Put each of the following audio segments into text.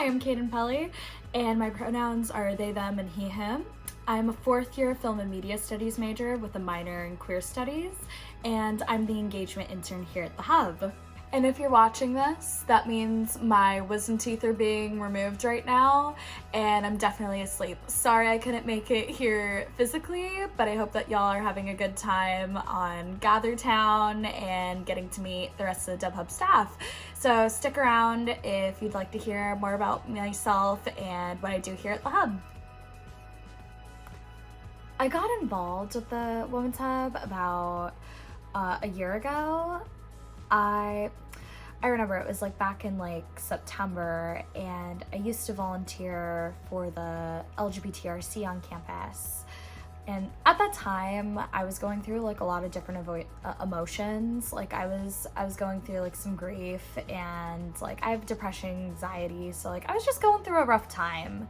I'm Kayden and my pronouns are they, them, and he, him. I'm a fourth year film and media studies major with a minor in queer studies, and I'm the engagement intern here at the Hub. And if you're watching this, that means my wisdom teeth are being removed right now, and I'm definitely asleep. Sorry I couldn't make it here physically, but I hope that y'all are having a good time on Gathertown and getting to meet the rest of the Hub staff. So stick around if you'd like to hear more about myself and what I do here at the Hub. I got involved with the Women's Hub about a year ago. I remember it was like back in like September, and I used to volunteer for the LGBTRC on campus. And at that time, I was going through like a lot of different emotions. Like I was going through like some grief, and like I have depression, anxiety, so like I was just going through a rough time.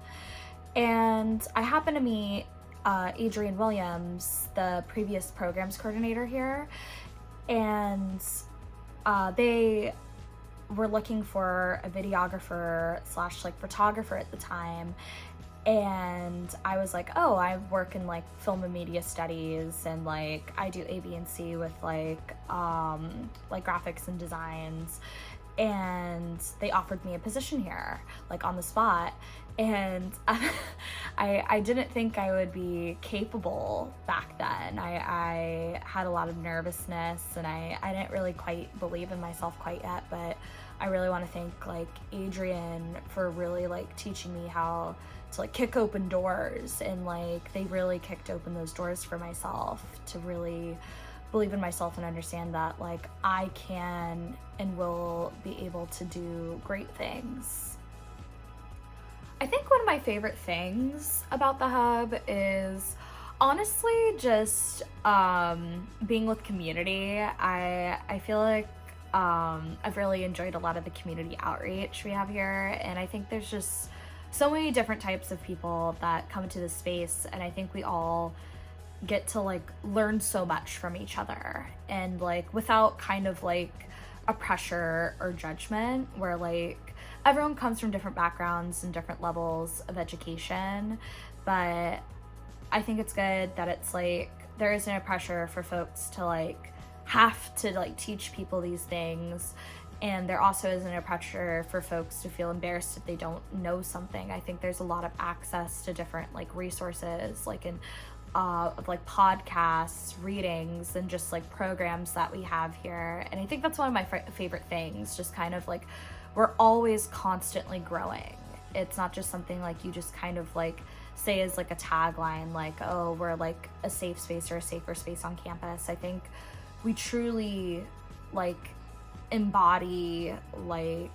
And I happened to meet Adrienne Williams, the previous programs coordinator here, and they were looking for a videographer / like photographer at the time. And I was like, oh, I work in like film and media studies, and like I do A, B, and C with like graphics and designs. And they offered me a position here, like on the spot. And I didn't think I would be capable back then. I had a lot of nervousness, and I didn't really quite believe in myself quite yet, but I really want to thank like Adrienne for really like teaching me how to like kick open doors, and like they really kicked open those doors for myself to really believe in myself and understand that like I can and will be able to do great things. I think one of my favorite things about the Hub is honestly just being with community. I feel like I've really enjoyed a lot of the community outreach we have here, and I think there's just so many different types of people that come into this space, and I think we all get to like learn so much from each other, and like without kind of like a pressure or judgment, where like everyone comes from different backgrounds and different levels of education. But I think it's good that it's like there isn't a pressure for folks to like have to like teach people these things, and there also isn't a pressure for folks to feel embarrassed if they don't know something. I think there's a lot of access to different like resources, like in of like podcasts, readings, and just like programs that we have here. And I think that's one of my favorite things, just kind of like we're always constantly growing. It's not just something like you just kind of like say as like a tagline, like, oh, we're like a safe space or a safer space on campus. I think we truly like embody like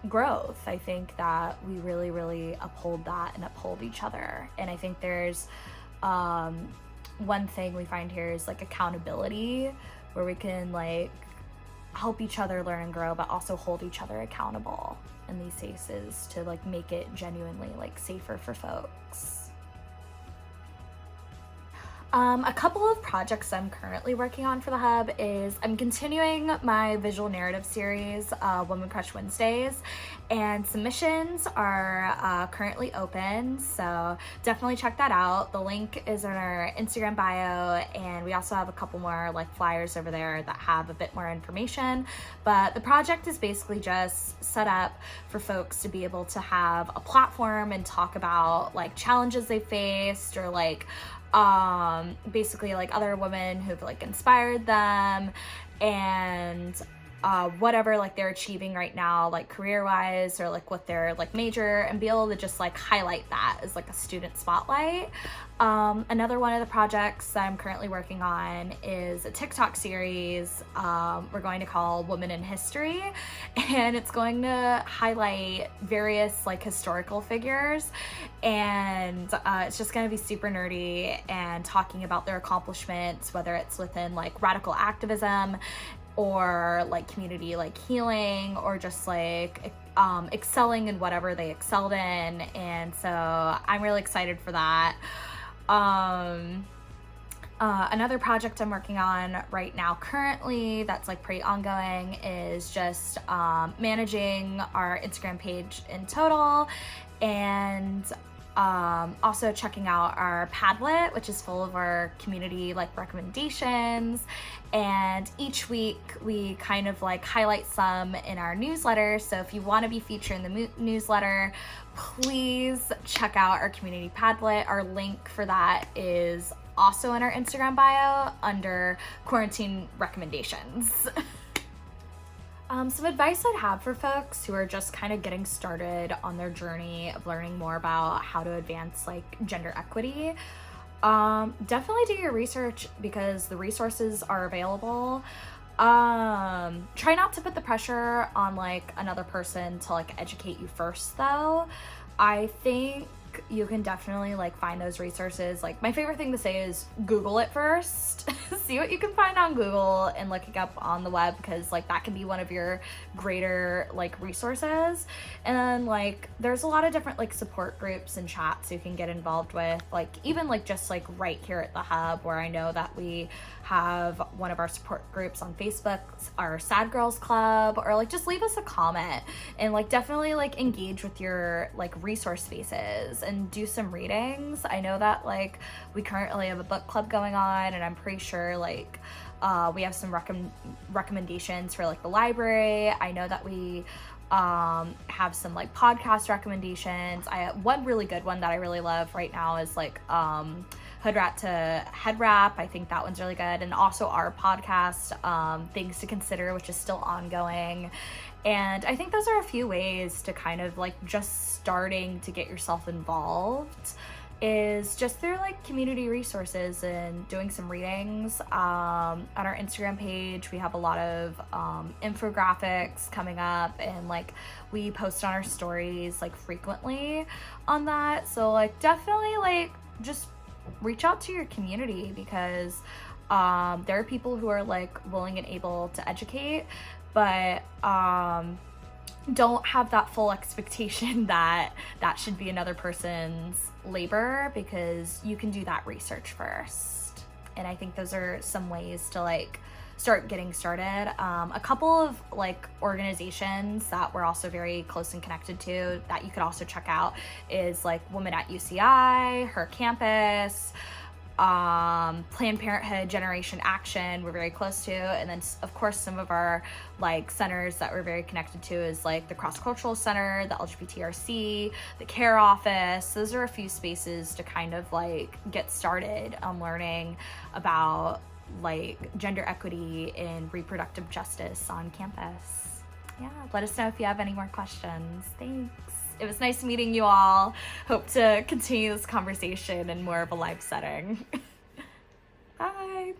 growth. I think that we really, really uphold that and uphold each other. And I think there's one thing we find here is like accountability, where we can like help each other learn and grow, but also hold each other accountable in these spaces to like make it genuinely like safer for folks. A couple of projects I'm currently working on for the Hub is I'm continuing my visual narrative series, Women Crush Wednesdays, and submissions are currently open, so definitely check that out. The link is in our Instagram bio, and we also have a couple more like flyers over there that have a bit more information. But the project is basically just set up for folks to be able to have a platform and talk about like challenges they faced, or like basically like other women who've like inspired them, and whatever like they're achieving right now, like career wise, or like what their like major, and be able to just like highlight that as like a student spotlight. Another one of the projects that I'm currently working on is a TikTok series we're going to call Women in History, and it's going to highlight various like historical figures, and it's just going to be super nerdy and talking about their accomplishments, whether it's within like radical activism or like community like healing, or just like excelling in whatever they excelled in. And so I'm really excited for that. Another project I'm working on right now currently that's like pretty ongoing is just managing our Instagram page in total, and also checking out our Padlet, which is full of our community like recommendations. And each week we kind of like highlight some in our newsletter. So if you want to be featured in the newsletter, please check out our community Padlet. Our link for that is also in our Instagram bio under quarantine recommendations. Some advice I'd have for folks who are just kind of getting started on their journey of learning more about how to advance like gender equity. Definitely do your research because the resources are available. Try not to put the pressure on like another person to like educate you first though. I think you can definitely like find those resources. Like my favorite thing to say is Google it first. See what you can find on Google and looking up on the web, because like that can be one of your greater like resources. And then like there's a lot of different like support groups and chats you can get involved with, like even like just like right here at the hub, where I know that we have one of our support groups on Facebook, our Sad Girls Club, or like just leave us a comment and like definitely like engage with your like resource spaces and do some readings. I know that like we currently have a book club going on, and I'm pretty sure like we have some recommendations for like the library. I know that we have some like podcast recommendations. One really good one that I really love right now is like Hood Rat to Head Wrap. I think that one's really good. And also our podcast, Things to Consider, which is still ongoing. And I think those are a few ways to kind of like just starting to get yourself involved, is just through like community resources and doing some readings. On our Instagram page, we have a lot of infographics coming up, and like we post on our stories like frequently on that. So like definitely like just reach out to your community, because there are people who are like willing and able to educate, but don't have that full expectation that that should be another person's labor, because you can do that research first. And I think those are some ways to like start getting started. A couple of like organizations that we're also very close and connected to that you could also check out is like Women at UCI, Her Campus, Planned Parenthood, Generation Action, we're very close to. And then of course some of our like centers that we're very connected to is like the Cross Cultural Center, the LGBTRC, the Care Office. Those are a few spaces to kind of like get started on learning about like gender equity and reproductive justice on campus. Yeah, let us know if you have any more questions. Thanks. It was nice meeting you all. Hope to continue this conversation in more of a live setting. Bye.